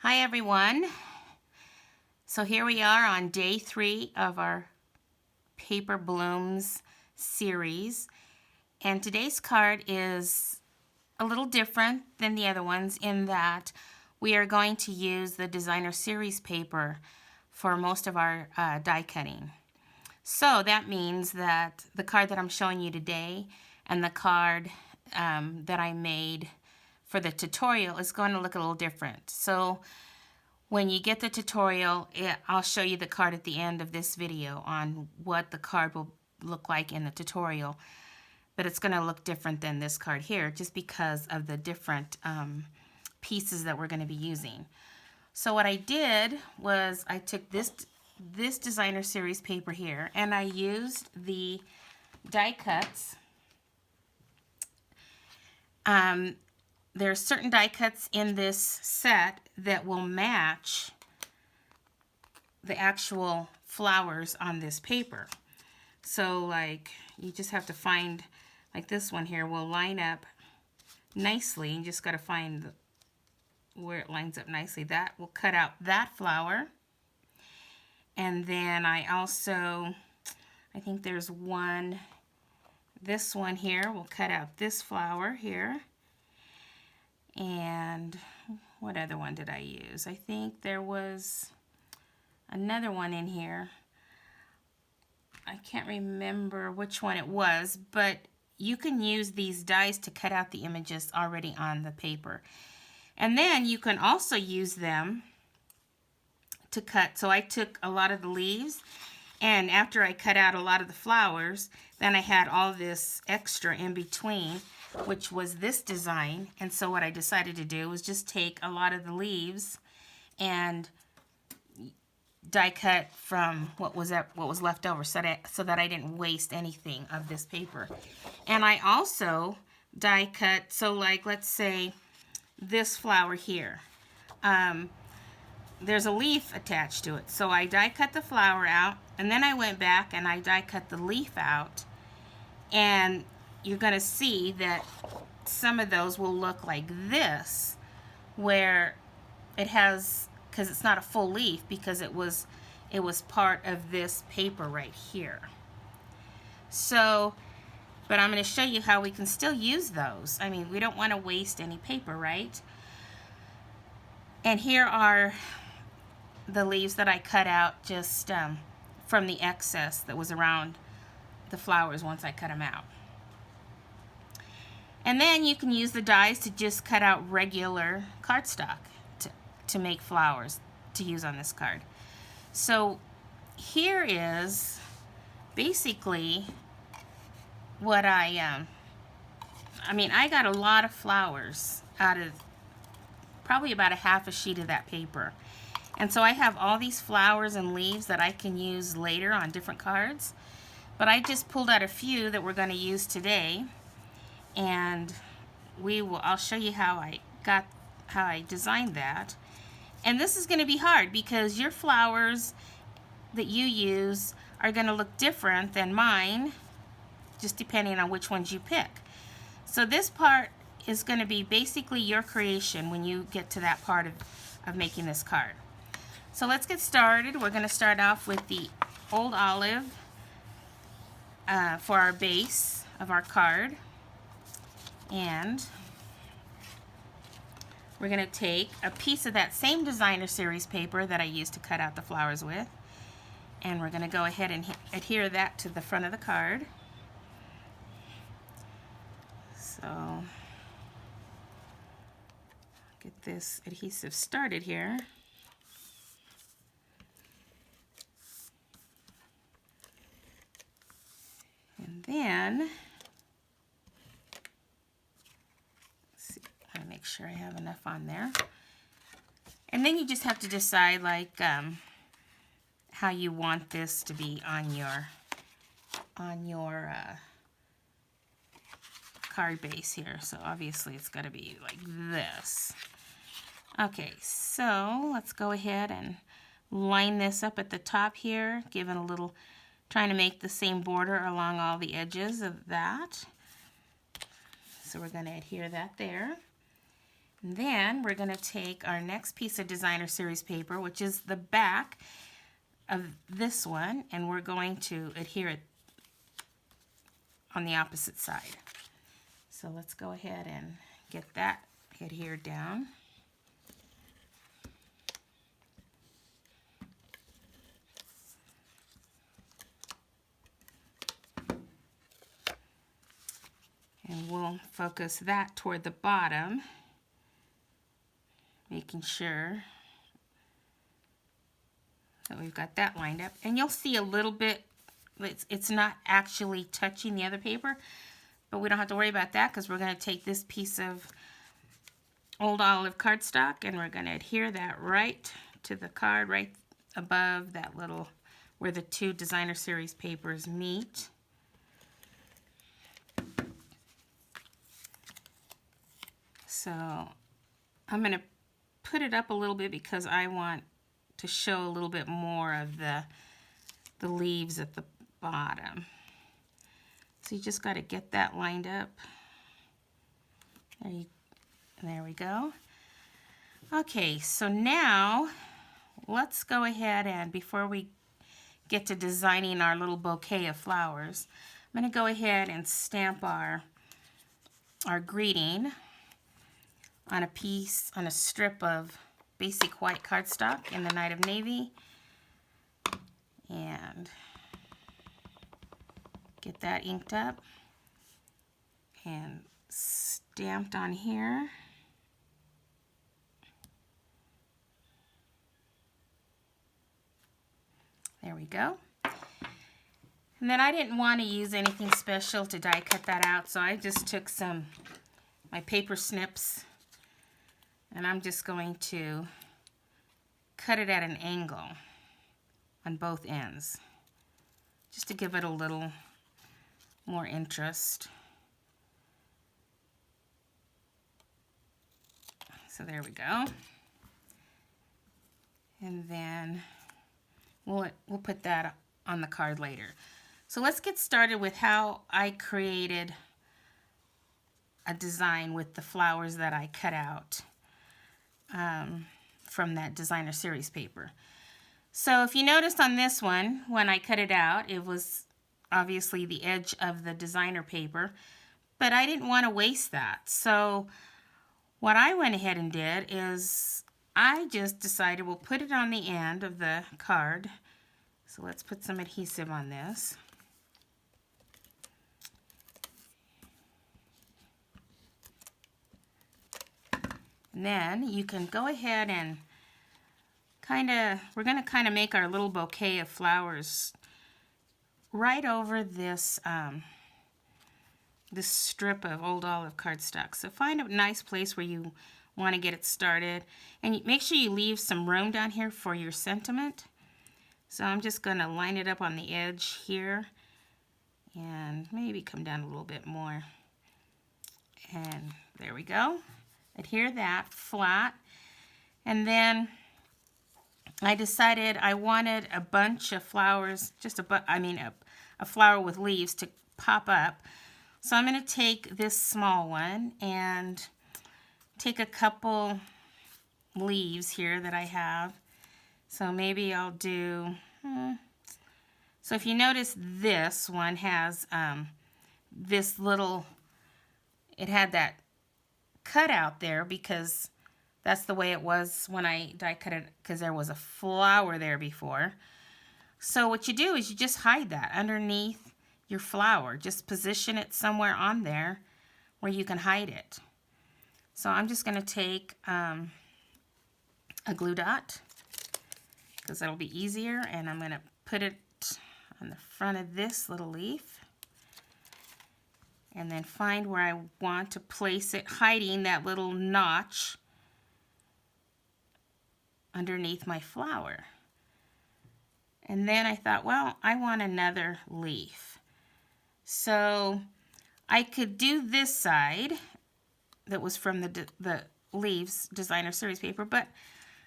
Hi everyone. So here we are on day 3 of our Paper Blooms series, and today's card is a little different than the other ones in that we are going to use the designer series paper for most of our die cutting. So that means that the card that I'm showing you today and the card that I made for the tutorial is going to look a little different. So when you get the tutorial, I'll show you the card at the end of this video on what the card will look like in the tutorial. But it's going to look different than this card here just because of the different pieces that we're going to be using. So what I did was I took this designer series paper here and I used the die cuts. There are certain die cuts in this set that will match the actual flowers on this paper. So like you just have to find, like this one here will line up nicely. You just got to find where it lines up nicely. That will cut out that flower. And then I think there's one, this one here will cut out this flower here. And what other one did I use? I think there was another one in here. I can't remember which one it was, but you can use these dies to cut out the images already on the paper. And then you can also use them to cut. So I took a lot of the leaves, and after I cut out a lot of the flowers, then I had all this extra in between, which was this design. And so what I decided to do was just take a lot of the leaves and die cut from what was left over so that I didn't waste anything of this paper. And I also die cut, so like let's say this flower here. There's a leaf attached to it. So I die cut the flower out, and then I went back and I die cut the leaf out. And you're going to see that some of those will look like this, where it has, because it's not a full leaf, because it was part of this paper right here. So, but I'm going to show you how we can still use those. I mean, we don't want to waste any paper, right? And here are the leaves that I cut out just from the excess that was around the flowers once I cut them out. And then you can use the dies to just cut out regular cardstock to make flowers to use on this card. So here is basically what I got a lot of flowers out of probably about a half a sheet of that paper. And so I have all these flowers and leaves that I can use later on different cards. But I just pulled out a few that we're going to use today. And I'll show you how I designed that. And this is going to be hard because your flowers that you use are going to look different than mine, just depending on which ones you pick. So this part is going to be basically your creation when you get to that part of making this card. So let's get started. We're going to start off with the old olive for our base of our card. And we're going to take a piece of that same designer series paper that I used to cut out the flowers with, and we're going to go ahead and adhere that to the front of the card. So get this adhesive started here. And then make sure I have enough on there. And then you just have to decide like how you want this to be on your card base here. So obviously it's got to be like this. Okay, so let's go ahead and line this up at the top here, give it a little, trying to make the same border along all the edges of that. So we're going to adhere that there. And then we're going to take our next piece of designer series paper, which is the back of this one, and we're going to adhere it on the opposite side. So let's go ahead and get that adhered down. And we'll focus that toward the bottom, making sure that we've got that lined up. And you'll see a little bit, it's not actually touching the other paper, but we don't have to worry about that because we're going to take this piece of old olive cardstock and we're going to adhere that right to the card, right above that little, where the two designer series papers meet. So I'm going to put it up a little bit because I want to show a little bit more of the leaves at the bottom. So you just got to get that lined up. There we go. Okay, so now let's go ahead and, before we get to designing our little bouquet of flowers, I'm going to go ahead and stamp our greeting on a strip of basic white cardstock in the Night of Navy, and get that inked up and stamped on here. There we go. And then I didn't want to use anything special to die cut that out, so I just took my paper snips, and I'm just going to cut it at an angle on both ends, just to give it a little more interest. So there we go. And then we'll put that on the card later. So let's get started with how I created a design with the flowers that I cut out from that designer series paper. So if you noticed on this one, when I cut it out, it was obviously the edge of the designer paper, but I didn't want to waste that. So what I went ahead and did is I just decided we'll put it on the end of the card. So let's put some adhesive on this. And then you can go ahead and we're going to make our little bouquet of flowers right over this this strip of old olive cardstock. So find a nice place where you want to get it started, and make sure you leave some room down here for your sentiment. So I'm just going to line it up on the edge here and maybe come down a little bit more. And there we go. Adhere that flat. And then I decided I wanted a bunch of flowers, a flower with leaves to pop up. So I'm going to take this small one and take a couple leaves here that I have. So maybe I'll do, so if you notice, this one has this little, it had that cut out there because that's the way it was when I die cut it, because there was a flower there before. So what you do is you just hide that underneath your flower. Just position it somewhere on there where you can hide it. So I'm just going to take a glue dot, because that'll be easier, and I'm going to put it on the front of this little leaf, and then find where I want to place it, hiding that little notch underneath my flower. And then I thought, well, I want another leaf. So I could do this side that was from the leaves designer series paper, but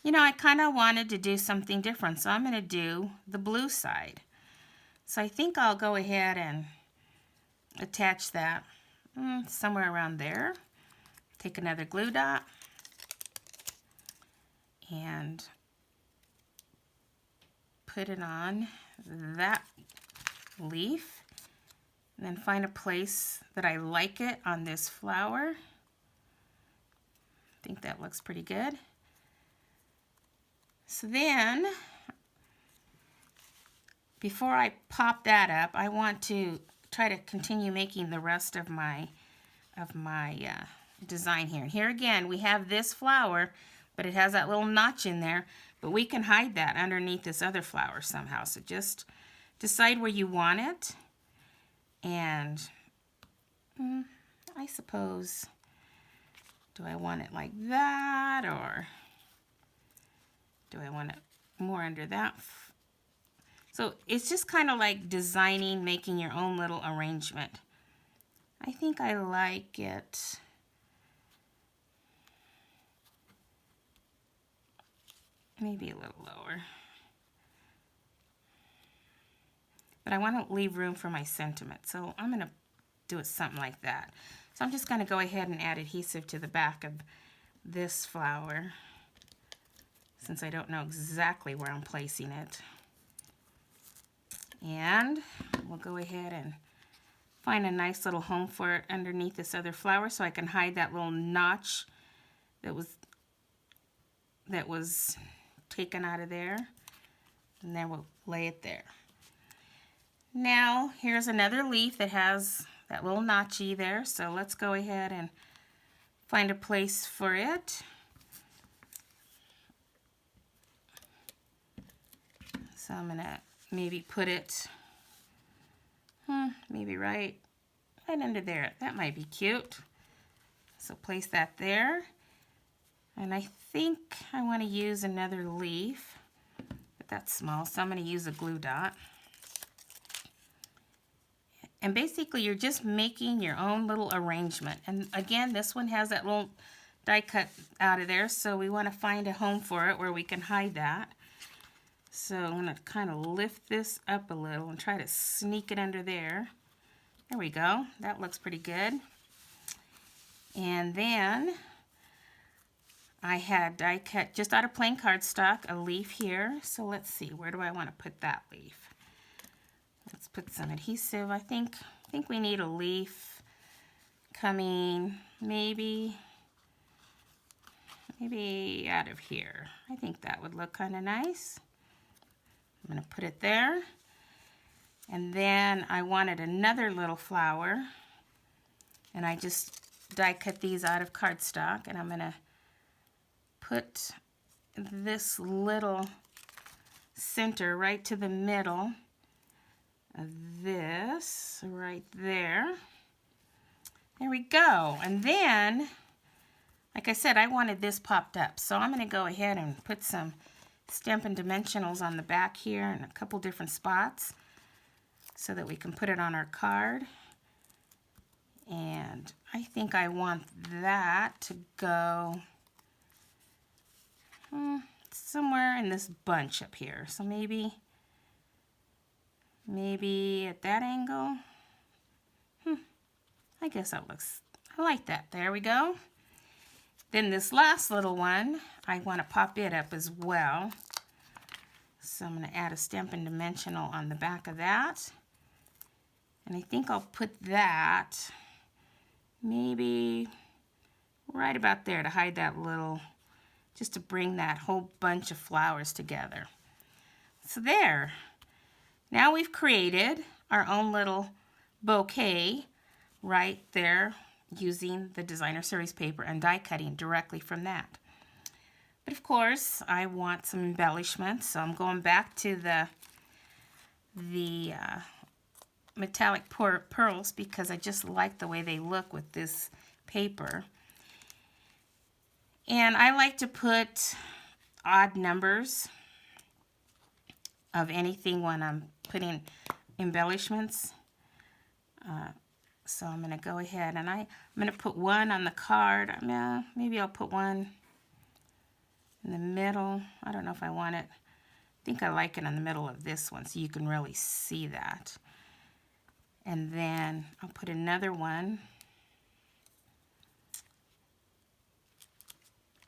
you know, I kind of wanted to do something different, so I'm going to do the blue side. So I think I'll go ahead and attach that somewhere around there. Take another glue dot, and put it on that leaf, and then find a place that I like it on this flower. I think that looks pretty good. So then, before I pop that up, I want to try to continue making the rest of my design here. Here again, we have this flower, but it has that little notch in there, but we can hide that underneath this other flower somehow. So just decide where you want it, and I suppose, do I want it like that, or do I want it more under that? So it's just kind of like designing, making your own little arrangement. I think I like it maybe a little lower. But I want to leave room for my sentiment, so I'm going to do it something like that. So I'm just going to go ahead and add adhesive to the back of this flower, since I don't know exactly where I'm placing it. And we'll go ahead and find a nice little home for it underneath this other flower, so I can hide that little notch that was taken out of there. And then we'll lay it there. Now here's another leaf that has that little notchy there, so let's go ahead and find a place for it. So I'm gonna maybe put it maybe right under there. That might be cute. So place that there. And I think I want to use another leaf, but that's small, so I'm going to use a glue dot. And basically you're just making your own little arrangement. And again, this one has that little die cut out of there, so we want to find a home for it where we can hide that. So I'm going to kind of lift this up a little and try to sneak it under there. There we go. That looks pretty good. And then I had die cut just out of plain cardstock a leaf here. So let's see, where do I want to put that leaf? Let's put some adhesive. I think we need a leaf coming maybe out of here. I think that would look kind of nice. I'm going to put it there. And then I wanted another little flower, and I just die cut these out of cardstock, and I'm going to put this little center right to the middle of this right there. There we go. And then, like I said, I wanted this popped up, so I'm going to go ahead and put some Stampin' Dimensionals on the back here in a couple different spots, so that we can put it on our card. And I think I want that to go somewhere in this bunch up here. So maybe at that angle. I guess that looks, I like that. There we go. Then this last little one, I want to pop it up as well. So I'm going to add a Stampin' Dimensional on the back of that. And I think I'll put that maybe right about there to hide that little, just to bring that whole bunch of flowers together. So there. Now we've created our own little bouquet right there using the designer series paper and die cutting directly from that. But of course, I want some embellishments, so I'm going back to the metallic pearls because I just like the way they look with this paper. And I like to put odd numbers of anything when I'm putting embellishments. So I'm going to go ahead and I'm going to put one on the card. Maybe I'll put one in the middle. I don't know if I want it. I think I like it in the middle of this one so you can really see that. And then I'll put another one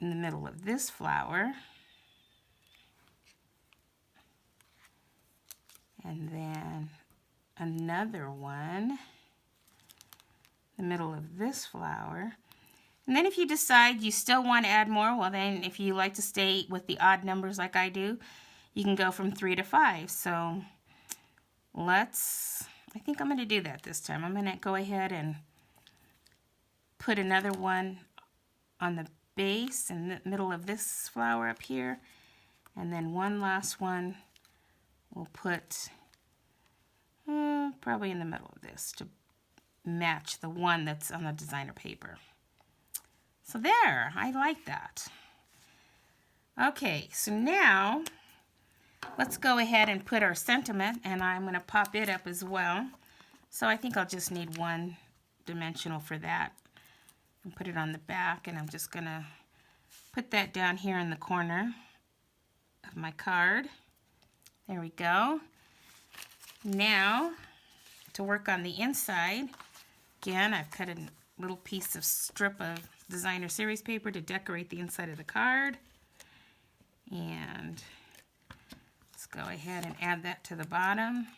in the middle of this flower. and then another one in the middle of this flower. And then if you decide you still want to add more, well then if you like to stay with the odd numbers like I do, you can go from 3 to 5. So I think I'm going to do that this time. I'm going to go ahead and put another one on the base in the middle of this flower up here. And then one last one we'll put probably in the middle of this to match the one that's on the designer paper. So there, I like that. Okay, so now let's go ahead and put our sentiment, and I'm going to pop it up as well. So I think I'll just need one dimensional for that. And put it on the back, and I'm just going to put that down here in the corner of my card. There we go. Now, to work on the inside, again, I've cut a little piece of strip of designer series paper to decorate the inside of the card. And let's go ahead and add that to the bottom.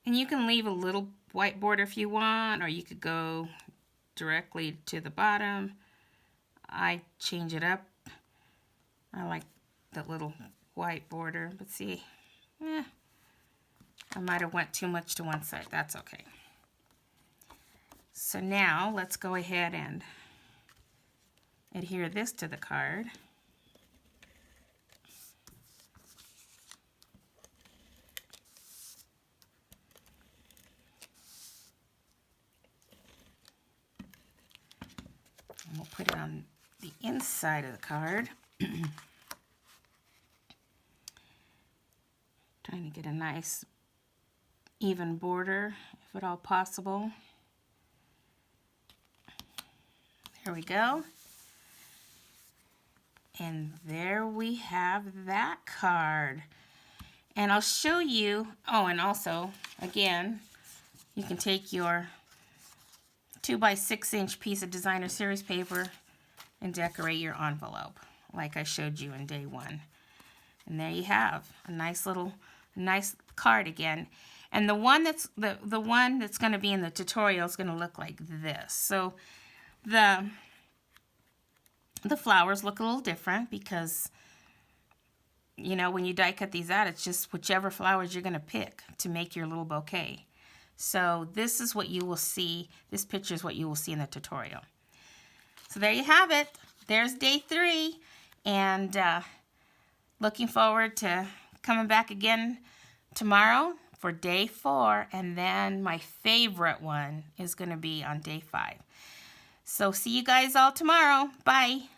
And you can leave a little white border if you want, or you could go directly to the bottom. I change it up. I like the little white border, but see, I might have went too much to one side. That's okay. So now let's go ahead and adhere this to the card. And we'll put it on the inside of the card. Trying to get a nice even border, if at all possible. There we go. And there we have that card. And I'll show you, oh, and also, again, you can take your 2 by 6 inch piece of designer series paper and decorate your envelope like I showed you in day 1. And there you have a nice card again. And the one that's the one that's going to be in the tutorial is going to look like this. So the flowers look a little different because, you know, when you die cut these out, it's just whichever flowers you're going to pick to make your little bouquet. So this is what you will see. This picture is what you will see in the tutorial. So there you have it. There's day 3. And looking forward to coming back again tomorrow for day 4. And then my favorite one is going to be on day 5. So see you guys all tomorrow. Bye.